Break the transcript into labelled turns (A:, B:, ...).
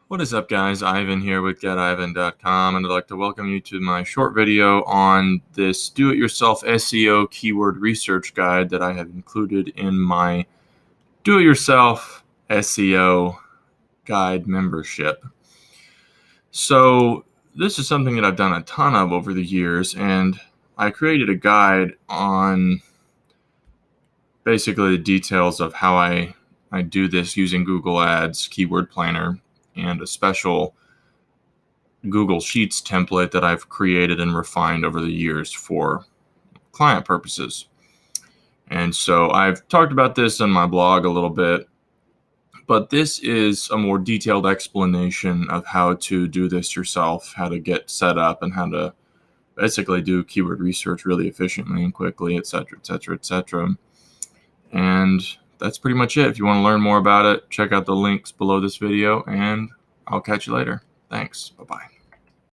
A: What is up, guys? Ivan here with getivan.com, and I'd like to welcome you to my short video on this do-it-yourself SEO keyword research guide that I have included in my do-it-yourself SEO guide membership. So this is something that I've done a ton of over the years, and I created a guide on basically the details of how I do this using Google Ads, Keyword Planner, and a special Google Sheets template that I've created and refined over the years for client purposes. And so I've talked about this on my blog a little bit, but this is a more detailed explanation of how to do this yourself, how to get set up, and how to basically do keyword research really efficiently and quickly, etc., etc., etc. And that's pretty much it. If you want to learn more about it, check out the links below this video, and I'll catch you later. Thanks. Bye-bye.